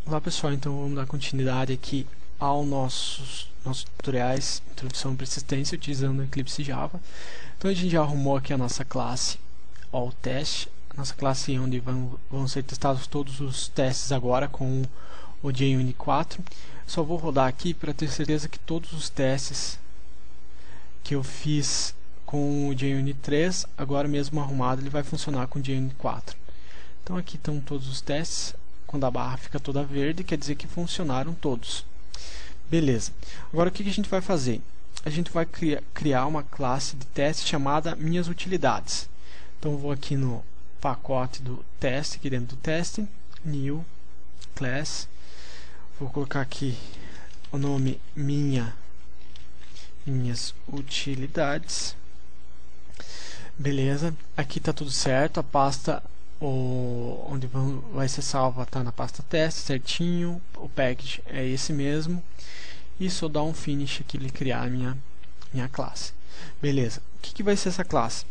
Olá pessoal, então vamos dar continuidade aqui aos nossos tutoriais Introdução à Persistência utilizando o Eclipse Java. Então a gente já arrumou aqui a nossa classe AllTest, a nossa classe onde vão ser testados todos os testes agora com o JUnit 4. Só vou rodar aqui para ter certeza que todos os testes que eu fiz com o JUnit 3, agora mesmo arrumado, ele vai funcionar com o JUnit 4. Então aqui estão todos os testes. Quando a barra fica toda verde, quer dizer que funcionaram todos. Beleza. Agora o que a gente vai fazer? A gente vai criar uma classe de teste chamada Minhas Utilidades. Então eu vou aqui no pacote do teste, aqui dentro do teste, New Class. Vou colocar aqui o nome Minhas Utilidades. Beleza. Aqui está tudo certo. A pasta onde vai ser salva está na pasta teste, certinho. O package é esse mesmo. E só dar um finish aqui e criar a minha classe. Beleza. O que vai ser essa classe?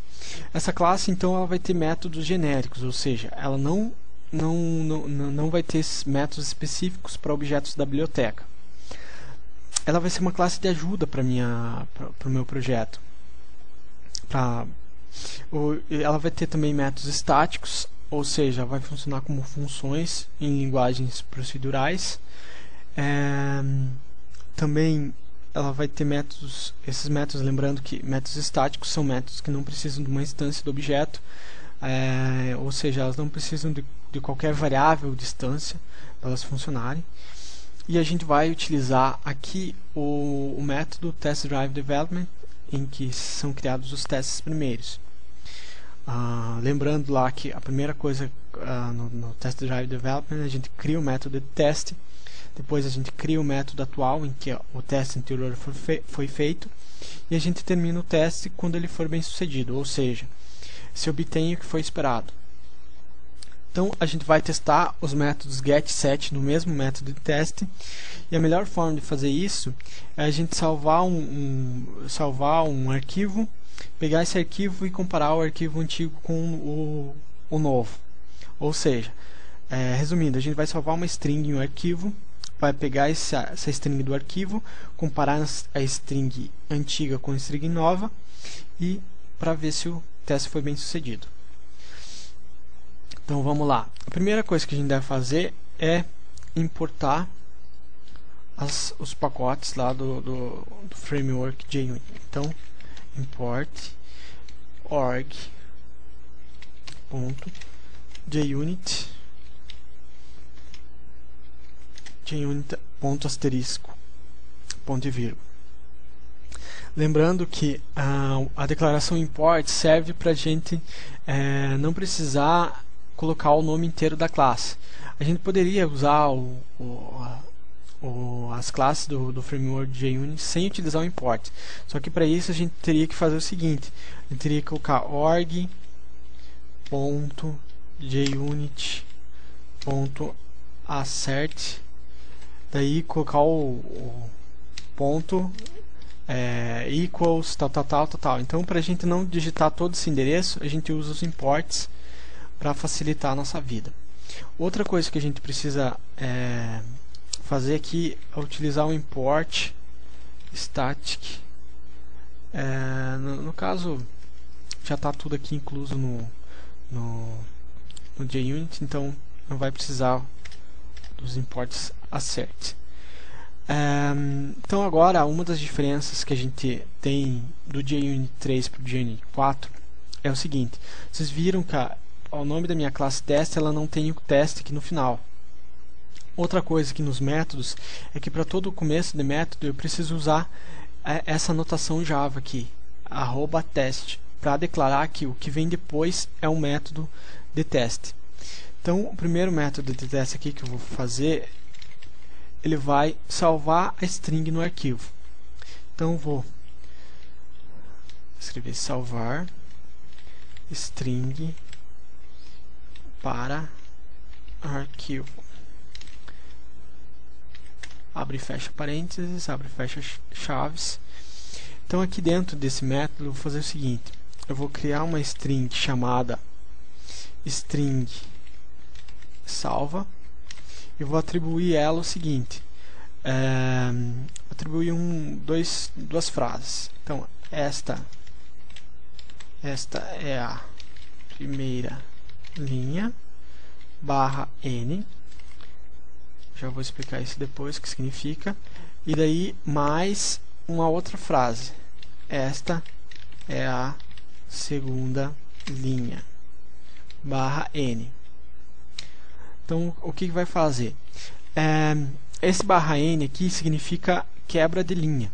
Essa classe então ela vai ter métodos genéricos, ou seja, ela não vai ter métodos específicos para objetos da biblioteca. Ela vai ser uma classe de ajuda para o meu projeto. Ela vai ter também métodos estáticos, ou seja, vai funcionar como funções em linguagens procedurais. Também ela vai ter métodos, esses métodos, lembrando que métodos estáticos são métodos que não precisam de uma instância do objeto, ou seja, elas não precisam de qualquer variável de instância para elas funcionarem. E a gente vai utilizar aqui o método TestDriveDevelopment, em que são criados os testes primeiros. Lembrando lá que a primeira coisa no TestDriveDevelopment, a gente cria o método de teste, depois a gente cria o método atual em que o teste anterior foi feito, e a gente termina o teste quando ele for bem sucedido, ou seja, se obtém o que foi esperado. Então a gente vai testar os métodos get e set no mesmo método de teste, e a melhor forma de fazer isso é a gente salvar um arquivo, pegar esse arquivo e comparar o arquivo antigo com o novo. Ou seja, resumindo, a gente vai salvar uma string em um arquivo, vai pegar essa string do arquivo, comparar a string antiga com a string nova, e para ver se o teste foi bem sucedido. Então vamos lá. A primeira coisa que a gente deve fazer é importar os pacotes lá do framework JUnit. Então import org.junit ponto e vírgula. Lembrando que a declaração import serve para a gente não precisar colocar o nome inteiro da classe. A gente poderia usar as classes do framework JUnit sem utilizar o import. Só que para isso a gente teria que fazer o seguinte: a gente teria que colocar org.junit.assert, daí colocar o ponto equals tal. Então, para a gente não digitar todo esse endereço, a gente usa os imports para facilitar a nossa vida. Outra coisa que a gente precisa fazer aqui é utilizar o import static. No caso, já está tudo aqui incluso no JUnit, então não vai precisar dos imports assert. Então agora, uma das diferenças que a gente tem do JUnit 3 para o JUnit 4 é o seguinte: vocês viram que o nome da minha classe teste ela não tem o teste aqui no final. Outra coisa aqui nos métodos é que para todo começo de método eu preciso usar essa notação Java aqui, @test, para declarar que o que vem depois é um método de teste. Então o primeiro método de teste aqui que eu vou fazer, ele vai salvar a string no arquivo. Então vou escrever salvar string para arquivo, abre e fecha parênteses, abre e fecha chaves. Então aqui dentro desse método eu vou fazer o seguinte: eu vou criar uma string chamada string salva, e vou atribuir ela o seguinte, atribuir duas frases. Então esta é a primeira linha barra n, já vou explicar isso depois o que significa, e daí mais uma outra frase, esta é a segunda linha barra n. Então o que vai fazer? Esse barra n aqui significa quebra de linha,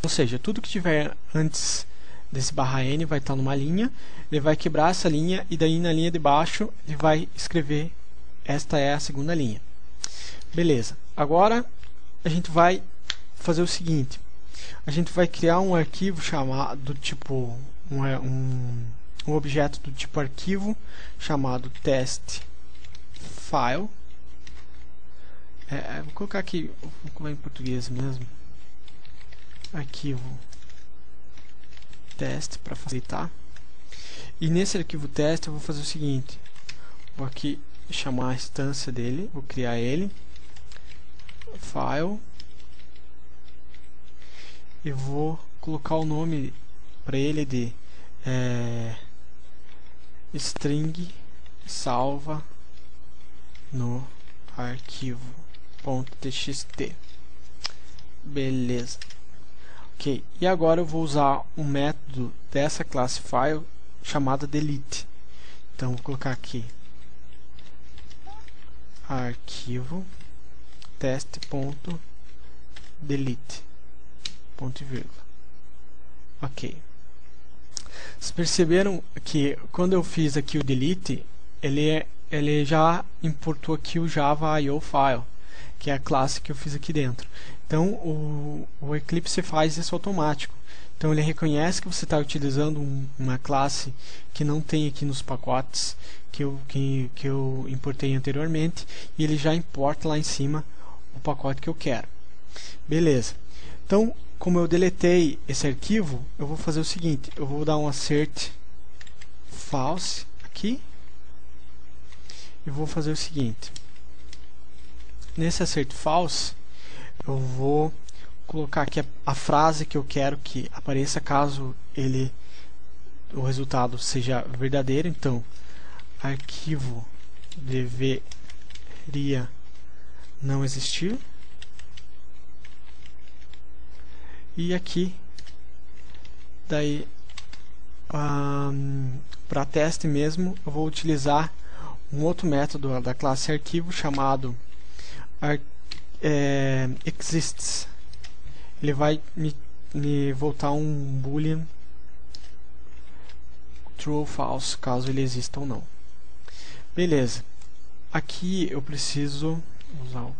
ou seja, tudo que tiver antes desse barra n vai estar numa linha, ele vai quebrar essa linha e daí na linha de baixo ele vai escrever esta é a segunda linha. Beleza, agora a gente vai fazer o seguinte, a gente vai criar um arquivo chamado do tipo um objeto do tipo arquivo chamado test file. Vou colocar aqui, vou colocar em português mesmo, arquivo teste para facilitar. E nesse arquivo teste eu vou fazer o seguinte, vou aqui chamar a instância dele, vou criar ele, file, e vou colocar o nome para ele de string salva no arquivo.txt. Beleza. Ok, e agora eu vou usar um método dessa classe file chamada delete. Então vou colocar aqui arquivo teste.delete ponto e vírgula. Ok. Vocês perceberam que quando eu fiz aqui o delete, ele já importou aqui o Java IO file, que é a classe que eu fiz aqui dentro. Então o Eclipse faz isso automático. Então ele reconhece que você está utilizando uma classe que não tem aqui nos pacotes que eu importei anteriormente, e ele já importa lá em cima o pacote que eu quero. Beleza. Então, como eu deletei esse arquivo, eu vou fazer o seguinte, eu vou dar um assert false aqui e vou fazer o seguinte, nesse assert false eu vou colocar aqui a frase que eu quero que apareça caso o resultado seja verdadeiro. Então arquivo deveria não existir. E aqui daí para teste mesmo eu vou utilizar um outro método da classe arquivo chamado exists. Ele vai me voltar um boolean true ou false caso ele exista ou não. Beleza, aqui eu preciso usar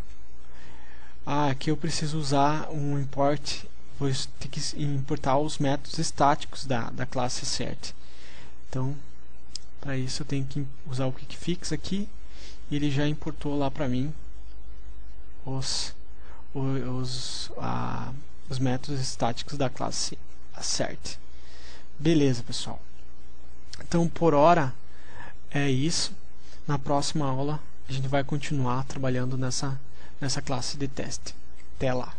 aqui eu preciso usar um import. Vou ter que importar os métodos estáticos da classe assert. Então, para isso eu tenho que usar o quickfix aqui, e ele já importou lá para mim os métodos estáticos da classe assert. Beleza, pessoal. Então, por hora é isso. Na próxima aula a gente vai continuar trabalhando nessa classe de teste. Até lá.